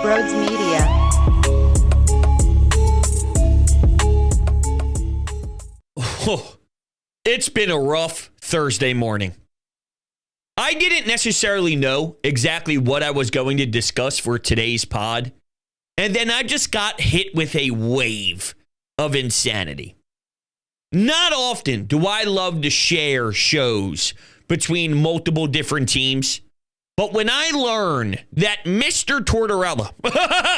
Broads Media. Oh, it's been a rough Thursday morning. I didn't necessarily know exactly what I was going to discuss for today's pod, and then I just got hit with a wave of insanity. Not often do I love to share shows between multiple different teams, but when I learn that Mr. Tortorella,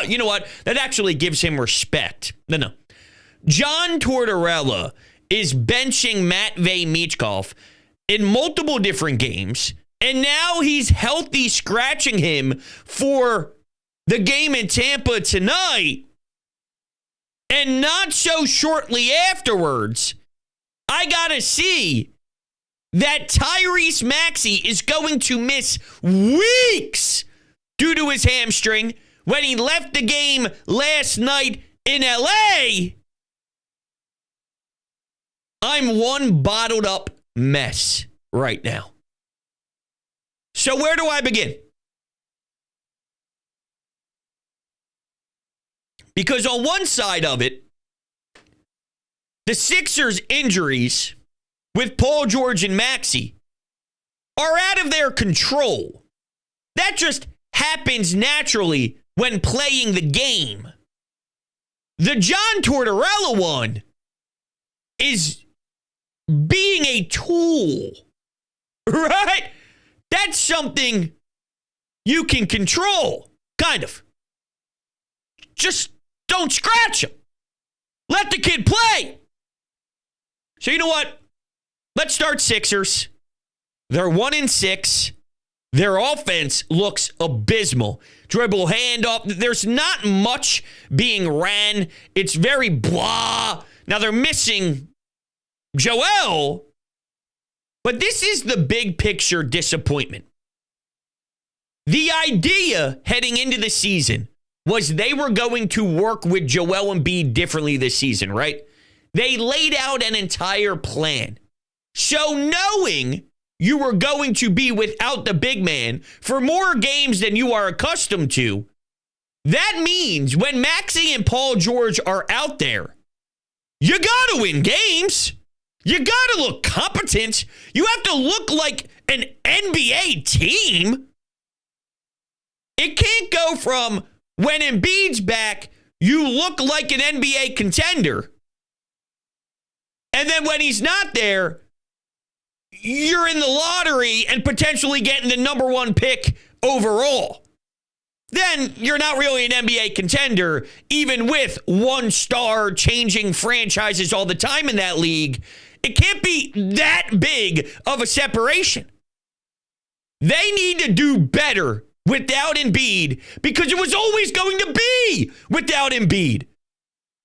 you know what? That actually gives him respect. No. John Tortorella is benching Matvei Michkov in multiple different games, and now he's healthy scratching him for the game in Tampa tonight. And not so shortly afterwards, I gotta see that Tyrese Maxey is going to miss weeks due to his hamstring when he left the game last night in LA. I'm one bottled up mess right now. So where do I begin? Because on one side of it, the Sixers' injuries with Paul George and Maxey are out of their control. That just happens naturally when playing the game. The John Tortorella one is being a tool, right? That's something you can control, kind of. Just don't scratch him. Let the kid play. So you know what? Let's start Sixers. They're 1-6. Their offense looks abysmal. Dribble, handoff. There's not much being ran. It's very blah. Now they're missing Joel, but this is the big picture disappointment. The idea heading into the season was they were going to work with Joel Embiid differently this season, right? They laid out an entire plan. So knowing you were going to be without the big man for more games than you are accustomed to, that means when Maxey and Paul George are out there, you got to win games. You got to look competent. You have to look like an NBA team. It can't go from when Embiid's back, you look like an NBA contender. And then when he's not there, you're in the lottery and potentially getting the number one pick overall. Then you're not really an NBA contender, even with one star changing franchises all the time in that league. It can't be that big of a separation. They need to do better without Embiid because it was always going to be without Embiid.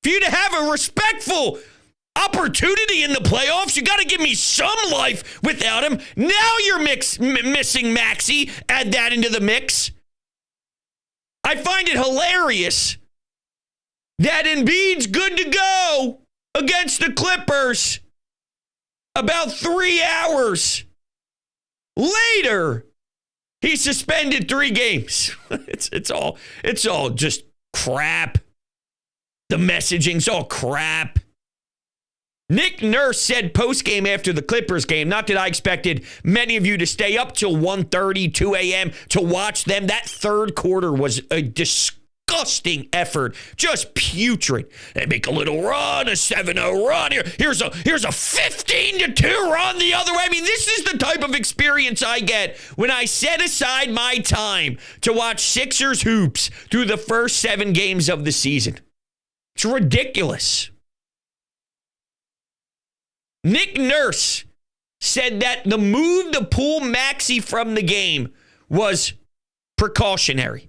For you to have a respectful opportunity in the playoffs, you got to give me some life without him. Now you're missing Maxey. Add that into the mix. I find it hilarious that Embiid's good to go against the Clippers about 3 hours later. He's suspended 3 games. It's all just crap. The messaging's all crap. Nick Nurse said post-game after the Clippers game, not that I expected many of you to stay up till 1:30, 2 a.m. to watch them. That third quarter was a disgusting effort, just putrid. They make a little run, a 7-0 run. Here's a 15-2 run the other way. I mean, this is the type of experience I get when I set aside my time to watch Sixers hoops through the first 7 games of the season. It's ridiculous. Nick Nurse said that the move to pull Maxey from the game was precautionary.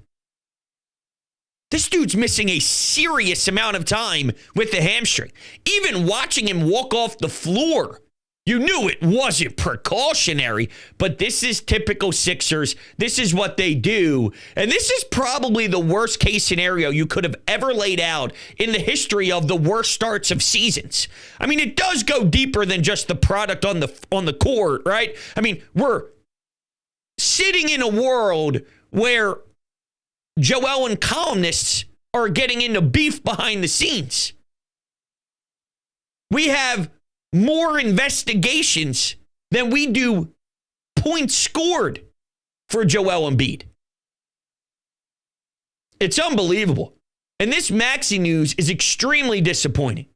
This dude's missing a serious amount of time with the hamstring. Even watching him walk off the floor, you knew it wasn't precautionary, but this is typical Sixers. This is what they do. And this is probably the worst case scenario you could have ever laid out in the history of the worst starts of seasons. I mean, it does go deeper than just the product on the court, right? I mean, we're sitting in a world where Joel and columnists are getting into beef behind the scenes. We have more investigations than we do points scored for Joel Embiid. It's unbelievable. And this Maxey news is extremely disappointing.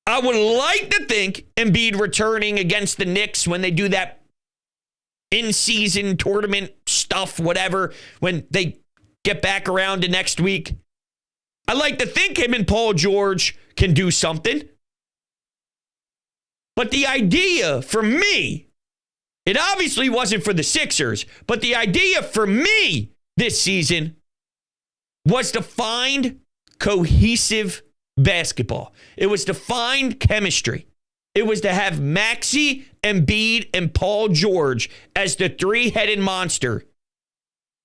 I would like to think Embiid returning against the Knicks when they do that in-season tournament stuff, whatever, when they get back around to next week. I like to think him and Paul George can do something. But the idea for me, it obviously wasn't for the Sixers, but the idea for me this season was to find cohesive basketball. It was to find chemistry. It was to have Maxey, Embiid, and Paul George as the three-headed monster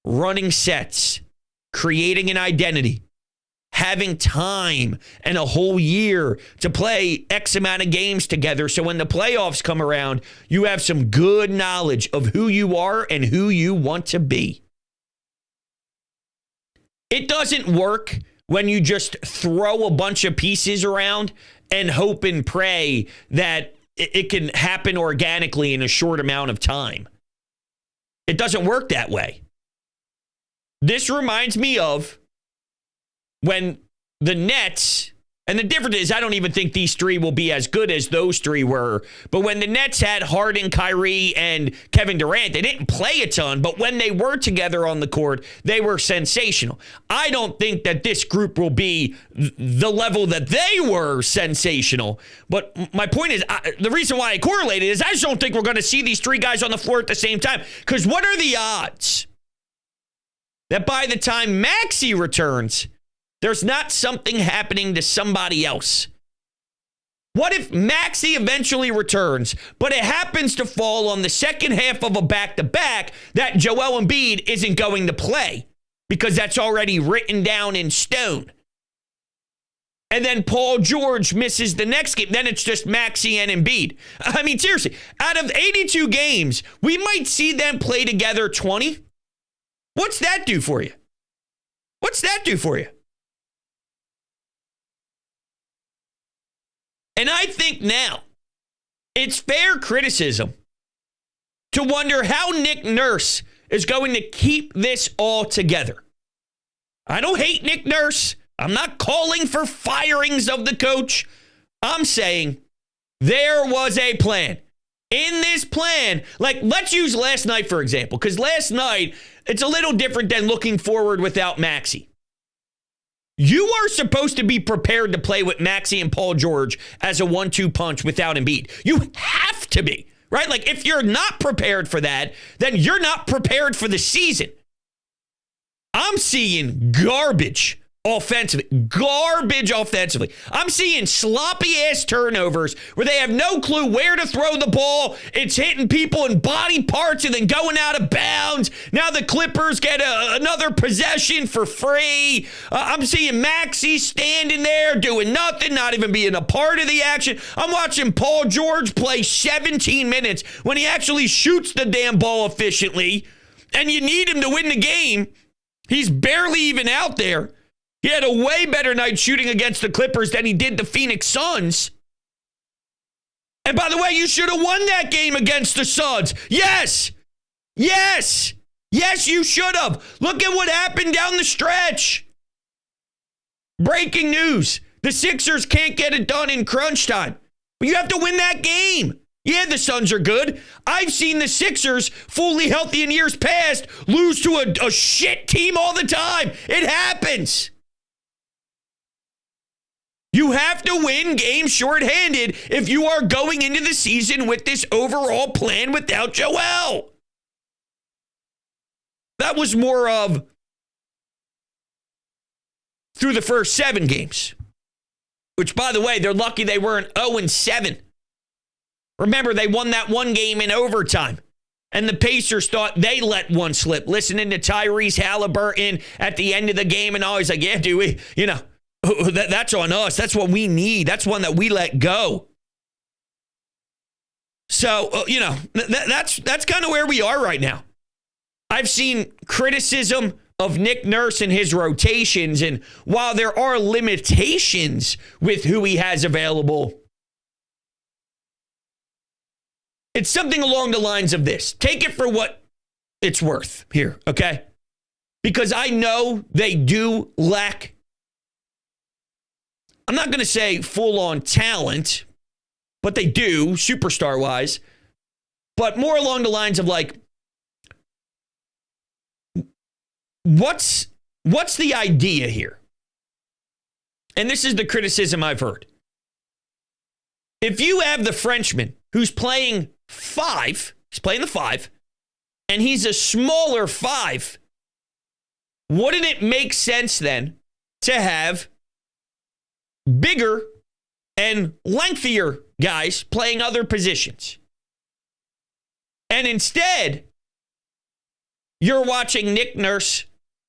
running sets, creating an identity, having time and a whole year to play X amount of games together. So when the playoffs come around, you have some good knowledge of who you are and who you want to be. It doesn't work when you just throw a bunch of pieces around and hope and pray that it can happen organically in a short amount of time. It doesn't work that way. This reminds me of when the Nets, and the difference is I don't even think these three will be as good as those three were, but when the Nets had Harden, Kyrie, and Kevin Durant, they didn't play a ton, but when they were together on the court, they were sensational. I don't think that this group will be the level that they were sensational, but my point is, the reason why I correlated is I just don't think we're going to see these three guys on the floor at the same time, because what are the odds that by the time Maxey returns, there's not something happening to somebody else? What if Maxey eventually returns, but it happens to fall on the second half of a back-to-back that Joel Embiid isn't going to play because that's already written down in stone? And then Paul George misses the next game. Then it's just Maxey and Embiid. I mean, seriously, out of 82 games, we might see them play together 20. What's that do for you? What's that do for you? And I think now it's fair criticism to wonder how Nick Nurse is going to keep this all together. I don't hate Nick Nurse. I'm not calling for firings of the coach. I'm saying there was a plan. In this plan, like let's use last night, for example, because last night it's a little different than looking forward without Maxey. You are supposed to be prepared to play with Maxey and Paul George as a 1-2 punch without Embiid. You have to be, right? Like, if you're not prepared for that, then you're not prepared for the season. I'm seeing garbage offensively. Garbage offensively. I'm seeing sloppy-ass turnovers where they have no clue where to throw the ball. It's hitting people in body parts and then going out of bounds. Now the Clippers get another possession for free. I'm seeing Maxey standing there doing nothing, not even being a part of the action. I'm watching Paul George play 17 minutes when he actually shoots the damn ball efficiently, and you need him to win the game. He's barely even out there. He had a way better night shooting against the Clippers than he did the Phoenix Suns. And by the way, you should have won that game against the Suns. Yes. Yes. Yes, you should have. Look at what happened down the stretch. Breaking news. The Sixers can't get it done in crunch time. But you have to win that game. Yeah, the Suns are good. I've seen the Sixers, fully healthy in years past, lose to a shit team all the time. It happens. You have to win games shorthanded if you are going into the season with this overall plan without Joel. That was more of through the first 7 games, which, by the way, they're lucky they weren't 0-7. Remember, they won that one game in overtime, and the Pacers thought they let one slip. Listening to Tyrese Halliburton at the end of the game, and always like, yeah, do we, that's on us. That's what we need. That's one that we let go. So, that's kind of where we are right now. I've seen criticism of Nick Nurse and his rotations. And while there are limitations with who he has available, it's something along the lines of this. Take it for what it's worth here, okay? Because I know they do lack, I'm not going to say full-on talent, but they do, superstar-wise. But more along the lines of like, what's the idea here? And this is the criticism I've heard. If you have the Frenchman who's playing 5, he's playing the 5, and he's a smaller 5, wouldn't it make sense then to have bigger and lengthier guys playing other positions? And instead, you're watching Nick Nurse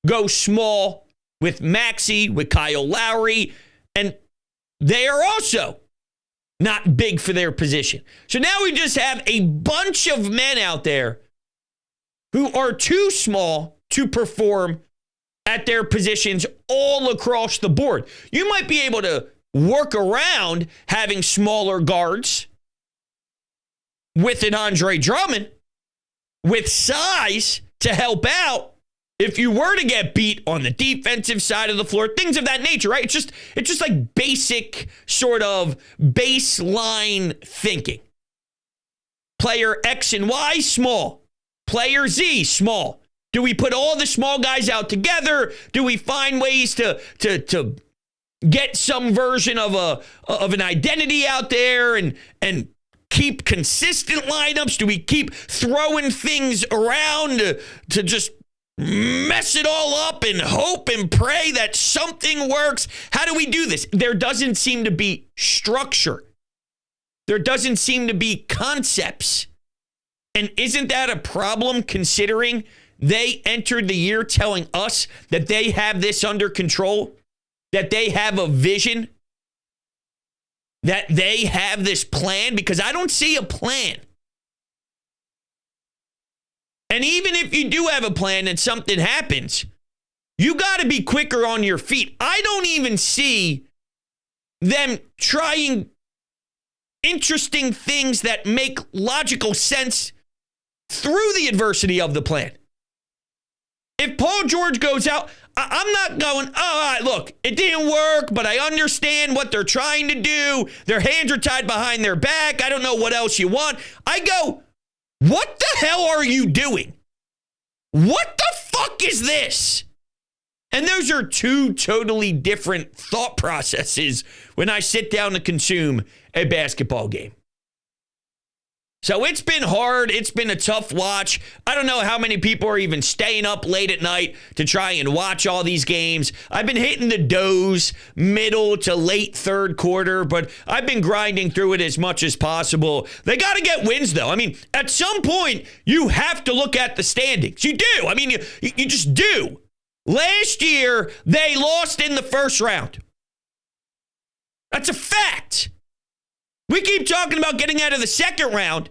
go small with Maxey, with Kyle Lowry, and they are also not big for their position. So now we just have a bunch of men out there who are too small to perform at their positions all across the board. You might be able to work around having smaller guards with an Andre Drummond with size to help out if you were to get beat on the defensive side of the floor, things of that nature, right? It's just like basic sort of baseline thinking. Player X and Y, small. Player Z, small. Do we put all the small guys out together? Do we find ways to get some version of an identity out there and keep consistent lineups? Do we keep throwing things around to just mess it all up and hope and pray that something works? How do we do this? There doesn't seem to be structure. There doesn't seem to be concepts. And isn't that a problem considering they entered the year telling us that they have this under control, that they have a vision, that they have this plan? Because I don't see a plan. And even if you do have a plan and something happens, you got to be quicker on your feet. I don't even see them trying interesting things that make logical sense through the adversity of the plan. If Paul George goes out, I'm not going, all right, look, it didn't work, but I understand what they're trying to do. Their hands are tied behind their back. I don't know what else you want. I go, what the hell are you doing? What the fuck is this? And those are two totally different thought processes when I sit down to consume a basketball game. So it's been hard. It's been a tough watch. I don't know how many people are even staying up late at night to try and watch all these games. I've been hitting the doze middle to late third quarter, but I've been grinding through it as much as possible. They got to get wins, though. I mean, at some point, you have to look at the standings. You do. I mean, you just do. Last year, they lost in the first round. That's a fact. We keep talking about getting out of the second round.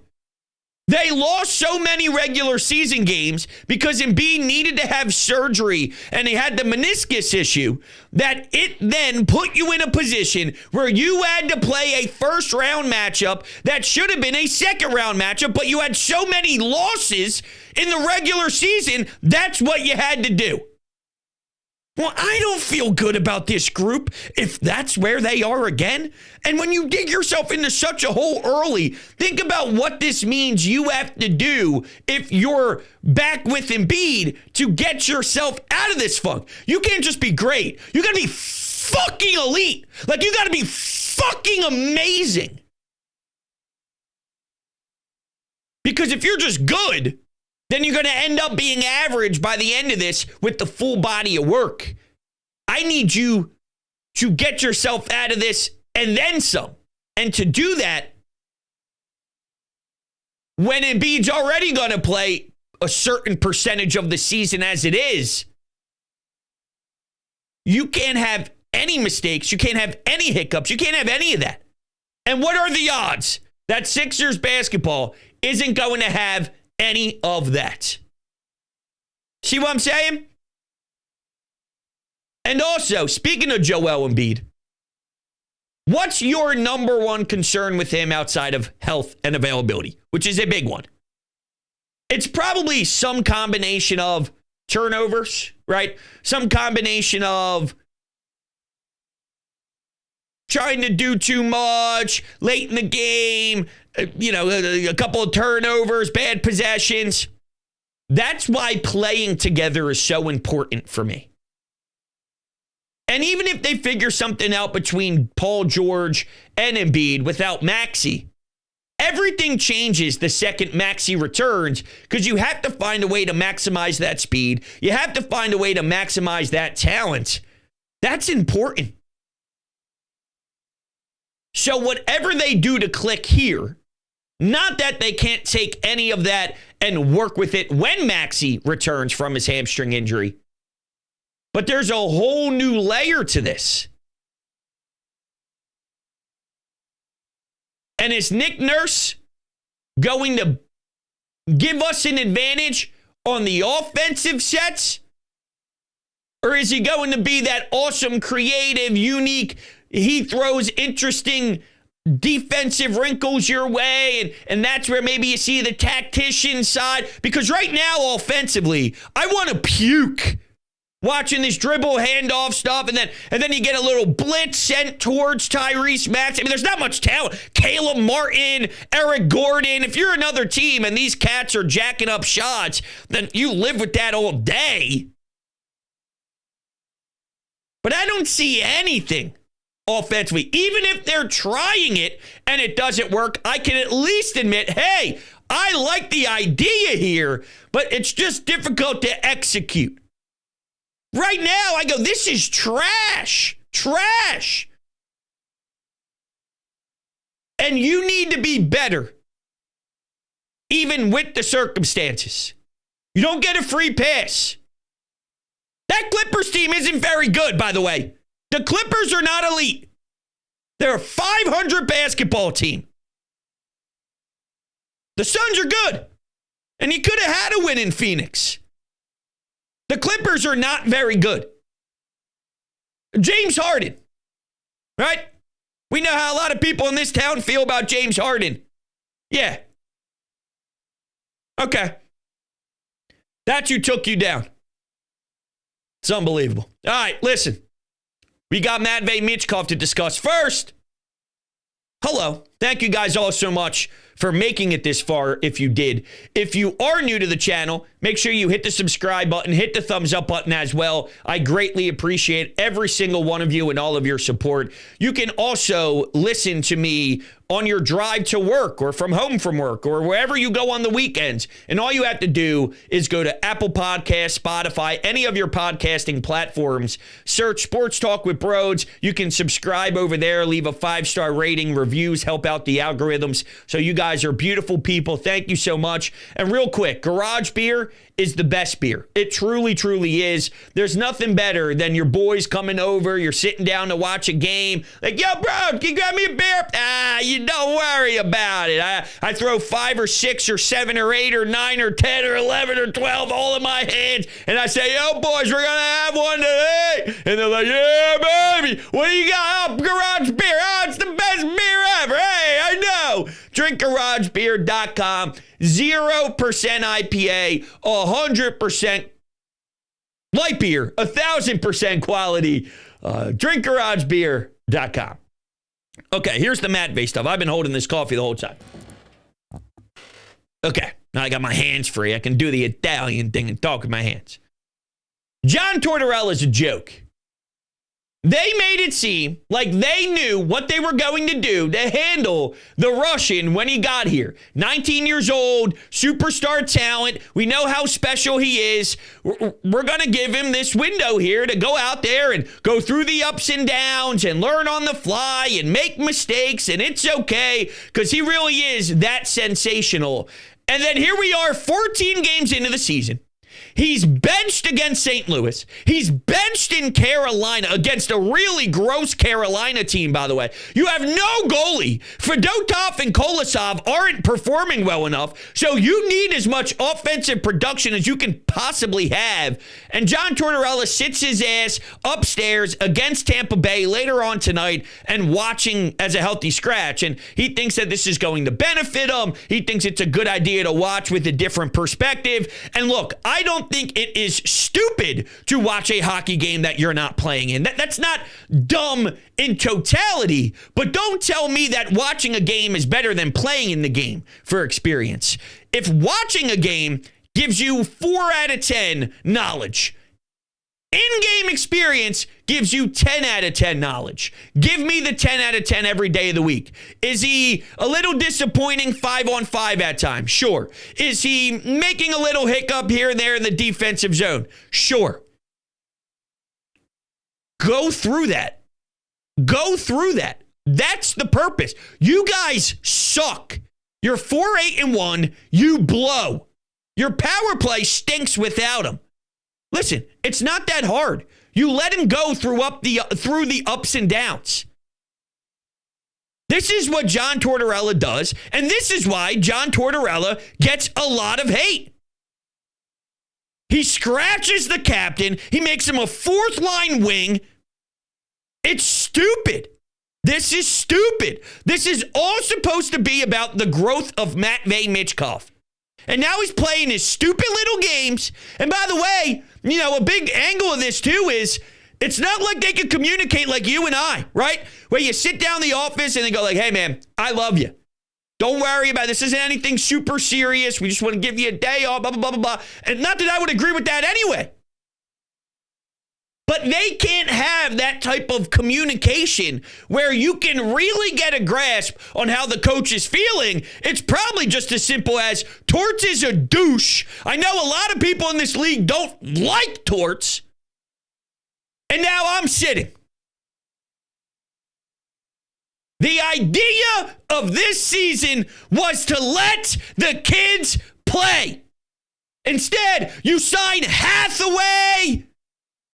They lost so many regular season games because Embiid needed to have surgery and he had the meniscus issue that it then put you in a position where you had to play a first round matchup that should have been a second round matchup, but you had so many losses in the regular season, that's what you had to do. Well, I don't feel good about this group if that's where they are again. And when you dig yourself into such a hole early, think about what this means you have to do if you're back with Embiid to get yourself out of this funk. You can't just be great. You got to be fucking elite. Like, you got to be fucking amazing. Because if you're just good, then you're going to end up being average by the end of this with the full body of work. I need you to get yourself out of this and then some. And to do that, when Embiid's already going to play a certain percentage of the season as it is, you can't have any mistakes. You can't have any hiccups. You can't have any of that. And what are the odds that Sixers basketball isn't going to have any of that? See what I'm saying? And also, speaking of Joel Embiid, what's your number one concern with him outside of health and availability, which is a big one? It's probably some combination of turnovers, right? Some combination of trying to do too much late in the game, a couple of turnovers, bad possessions. That's why playing together is so important for me. And even if they figure something out between Paul George and Embiid without Maxey, everything changes the second Maxey returns because you have to find a way to maximize that speed. You have to find a way to maximize that talent. That's important. So whatever they do to click here, not that they can't take any of that and work with it when Maxey returns from his hamstring injury, but there's a whole new layer to this. And is Nick Nurse going to give us an advantage on the offensive sets? Or is he going to be that awesome, creative, unique, he throws interesting defensive wrinkles your way, and that's where maybe you see the tactician side? Because right now, offensively, I want to puke watching this dribble handoff stuff, and then you get a little blitz sent towards Tyrese Maxey. I mean, there's not much talent. Caleb Martin, Eric Gordon. If you're another team and these cats are jacking up shots, then you live with that all day. But I don't see anything offensively. Even if they're trying it and it doesn't work, I can at least admit, hey, I like the idea here, but it's just difficult to execute. Right now, I go, this is trash. Trash. And you need to be better, even with the circumstances. You don't get a free pass. That Clippers team isn't very good, by the way. The Clippers are not elite. They're a 500 basketball team. The Suns are good. And you could have had a win in Phoenix. The Clippers are not very good. James Harden, right? We know how a lot of people in this town feel about James Harden. Yeah. Okay. That's who took you down. It's unbelievable. All right, listen. We got Matvei Michkov to discuss first. Hello. Thank you guys all so much for making it this far if you did. If you are new to the channel, make sure you hit the subscribe button, hit the thumbs up button as well. I greatly appreciate every single one of you and all of your support. You can also listen to me on your drive to work or from home from work or wherever you go on the weekends. And all you have to do is go to Apple Podcasts, Spotify, any of your podcasting platforms, search Sports Talk with Broads. You can subscribe over there, leave a 5-star rating, reviews, help out the algorithms. So you guys are beautiful people. Thank you so much. And real quick, Garage Beer is the best beer. It truly, truly is. There's nothing better than your boys coming over. You're sitting down to watch a game. Like, yo, bro, can you grab me a beer? You don't worry about it. I throw 5 or 6 or 7 or 8 or 9 or 10 or 11 or 12 all in my hands. And I say, yo, boys, we're going to have one today. And they're like, yeah, baby. What do you got? Oh, Garage Beer. Oh, it's the best beer ever. Hey, I know. DrinkGarageBeer.com. 0% IPA, 100% light beer, 1,000% quality. DrinkGarageBeer.com. Okay, here's the Matvei stuff. I've been holding this coffee the whole time. Okay, now I got my hands free. I can do the Italian thing and talk with my hands. John Tortorella is a joke. They made it seem like they knew what they were going to do to handle the Russian when he got here. 19 years old, superstar talent. We know how special he is. We're going to give him this window here to go out there and go through the ups and downs and learn on the fly and make mistakes, and it's okay because he really is that sensational. And then here we are 14 games into the season. He's benched against St. Louis. He's benched in Carolina against a really gross Carolina team, by the way. You have no goalie. Fedotov and Kolosov aren't performing well enough, so you need as much offensive production as you can possibly have. And John Tortorella sits his ass upstairs against Tampa Bay later on tonight and watching as a healthy scratch. And he thinks that this is going to benefit him. He thinks it's a good idea to watch with a different perspective. And look, I don't think it is stupid to watch a hockey game that you're not playing in. That's not dumb in totality, but don't tell me that watching a game is better than playing in the game for experience. If watching a game gives you 4 out of 10 knowledge, in-game experience gives you 10 out of 10 knowledge. Give me the 10 out of 10 every day of the week. Is he a little disappointing 5-on-5 at times? Sure. Is he making a little hiccup here and there in the defensive zone? Sure. Go through that. Go through that. That's the purpose. You guys suck. You're 4-8-1. You blow. Your power play stinks without him. Listen, it's not that hard. You let him go through the ups and downs. This is what John Tortorella does, and this is why John Tortorella gets a lot of hate. He scratches the captain. He makes him a 4th-line wing. It's stupid. This is stupid. This is all supposed to be about the growth of Matvei Michkov. And now he's playing his stupid little games. And by the way, a big angle of this too is it's not like they can communicate like you and I, right? Where you sit down in the office and they go like, hey man, I love you. Don't worry about it. This isn't anything super serious. We just want to give you a day off, blah, blah, blah, blah, blah. And not that I would agree with that anyway. But they can't have that type of communication where you can really get a grasp on how the coach is feeling. It's probably just as simple as Torts is a douche. I know a lot of people in this league don't like Torts. And now I'm sitting. The idea of this season was to let the kids play. Instead, you sign Hathaway.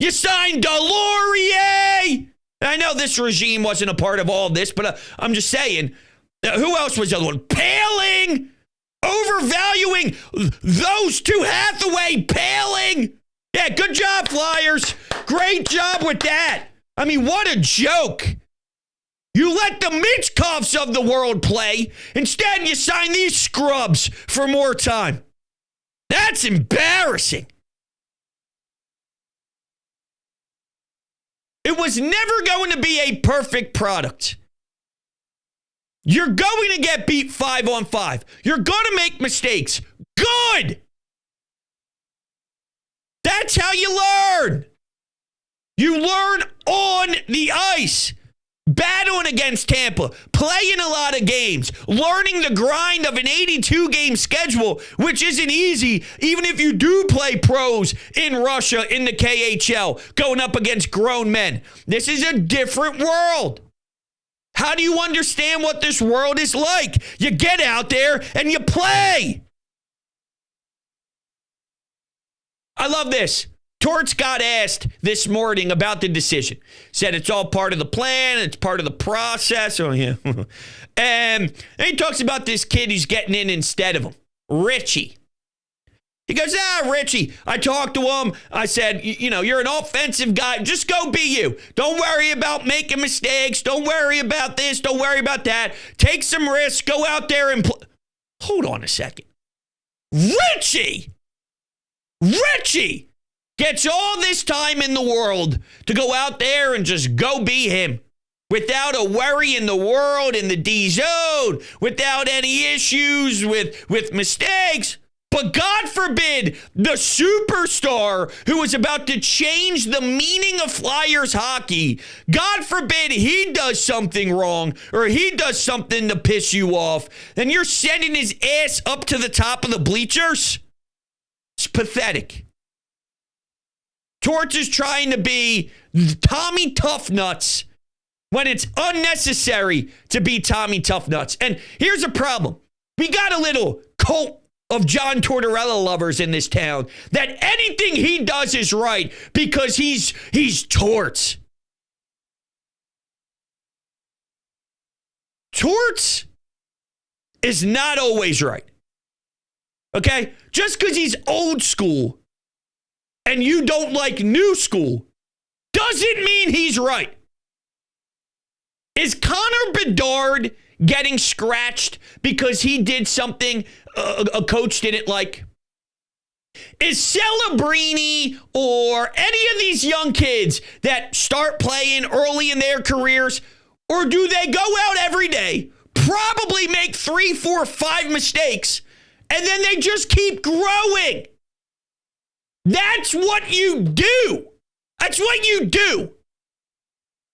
You signed Delorier. I know this regime wasn't a part of all this, but I'm just saying, who else was the other one? Paling, overvaluing those two. Hathaway, Paling. Yeah, good job, Flyers. Great job with that. I mean, what a joke. You let the Michkovs of the world play. Instead, you sign these scrubs for more time. That's embarrassing. It was never going to be a perfect product. You're going to get beat 5-on-5. You're going to make mistakes. Good. That's how you learn. You learn on the ice. Battling against Tampa, playing a lot of games, learning the grind of an 82-game schedule, which isn't easy, even if you do play pros in Russia in the KHL, going up against grown men. This is a different world. How do you understand what this world is like? You get out there and you play. I love this. Torts got asked this morning about the decision. Said it's all part of the plan. It's part of the process. Oh, yeah. And he talks about this kid who's getting in instead of him, Richie. He goes, Richie, I talked to him. I said, you're an offensive guy. Just go be you. Don't worry about making mistakes. Don't worry about this. Don't worry about that. Take some risks. Go out there and play. Hold on a second. Richie gets all this time in the world to go out there and just go be him without a worry in the world in the D zone, without any issues with mistakes. But God forbid the superstar who is about to change the meaning of Flyers hockey, God forbid he does something wrong or he does something to piss you off, then you're sending his ass up to the top of the bleachers? It's pathetic. Torts is trying to be Tommy Toughnuts when it's unnecessary to be Tommy Toughnuts. And here's a problem. We got a little cult of John Tortorella lovers in this town that anything he does is right because he's Torts. Torts is not always right. Okay? Just because he's old school and you don't like new school doesn't mean he's right. Is Connor Bedard getting scratched because he did something a coach didn't like? Is Celebrini or any of these young kids that start playing early in their careers, or do they go out every day, probably make 3, 4, 5 mistakes, and then they just keep growing? That's what you do. That's what you do.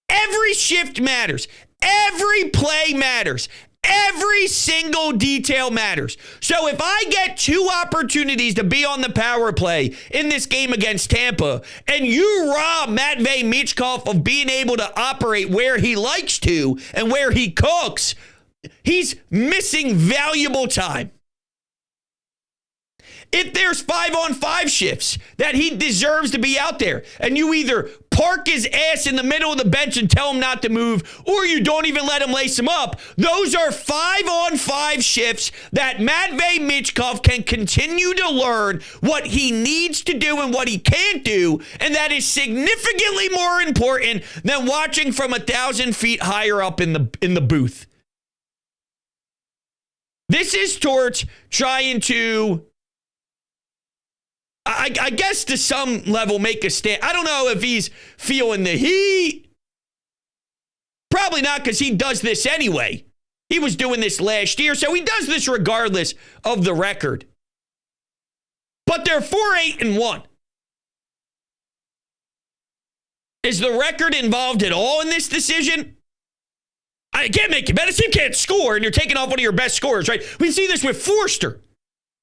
Every shift matters. Every play matters. Every single detail matters. So if I get 2 opportunities to be on the power play in this game against Tampa, and you rob Matvei Michkov of being able to operate where he likes to and where he cooks, he's missing valuable time. If there's 5-on-5 shifts that he deserves to be out there, and you either park his ass in the middle of the bench and tell him not to move, or you don't even let him lace him up, those are 5-on-5 shifts that Matvei Michkov can continue to learn what he needs to do and what he can't do, and that is significantly more important than watching from 1,000 feet higher up in the booth. This is Torts trying to, I guess to some level, make a stand. I don't know if he's feeling the heat. Probably not, because he does this anyway. He was doing this last year, so he does this regardless of the record. But they're 4-8-1. Is the record involved at all in this decision? I can't make you better. This team can't score, and you're taking off one of your best scorers, right? We see this with Forster.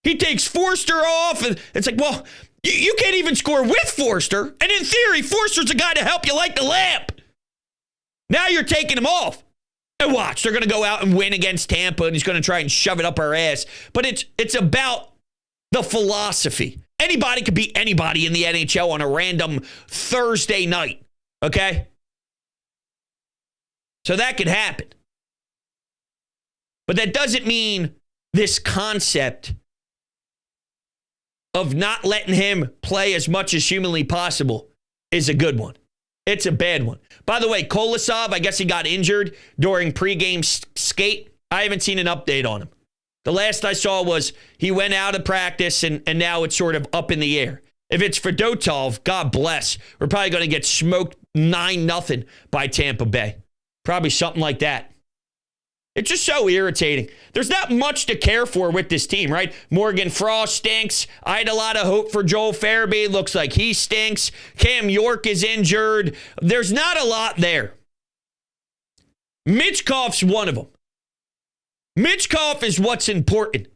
He takes Forster off, and it's like, well, you can't even score with Forster. And in theory, Forster's a guy to help you light the lamp. Now you're taking him off. And watch, they're going to go out and win against Tampa, and he's going to try and shove it up our ass. But it's about the philosophy. Anybody could beat anybody in the NHL on a random Thursday night, okay? So that could happen. But that doesn't mean this concept of not letting him play as much as humanly possible is a good one. It's a bad one. By the way, Kolosov, I guess he got injured during pregame skate. I haven't seen an update on him. The last I saw was he went out of practice, and now it's sort of up in the air. If it's Fedotov, God bless. We're probably going to get smoked 9-0 by Tampa Bay. Probably something like that. It's just so irritating. There's not much to care for with this team, right? Morgan Frost stinks. I had a lot of hope for Joel Farabee. Looks like he stinks. Cam York is injured. There's not a lot there. Michkov's one of them. Michkov is what's important.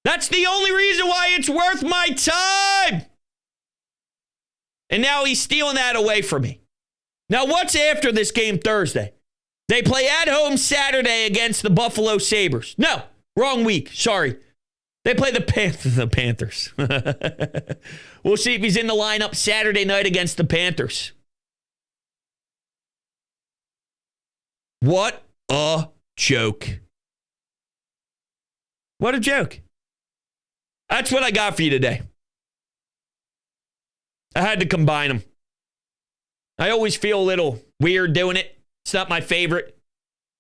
That's the only reason why it's worth my time. And now he's stealing that away from me. Now, what's after this game Thursday? They play at home Saturday against the Buffalo Sabres. No, wrong week. Sorry. They play the Panthers. We'll see if he's in the lineup Saturday night against the Panthers. What a joke. What a joke. That's what I got for you today. I had to combine them. I always feel a little weird doing it. It's not my favorite,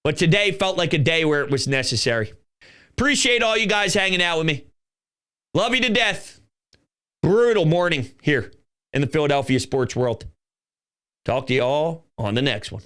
but today felt like a day where it was necessary. Appreciate all you guys hanging out with me. Love you to death. Brutal morning here in the Philadelphia sports world. Talk to you all on the next one.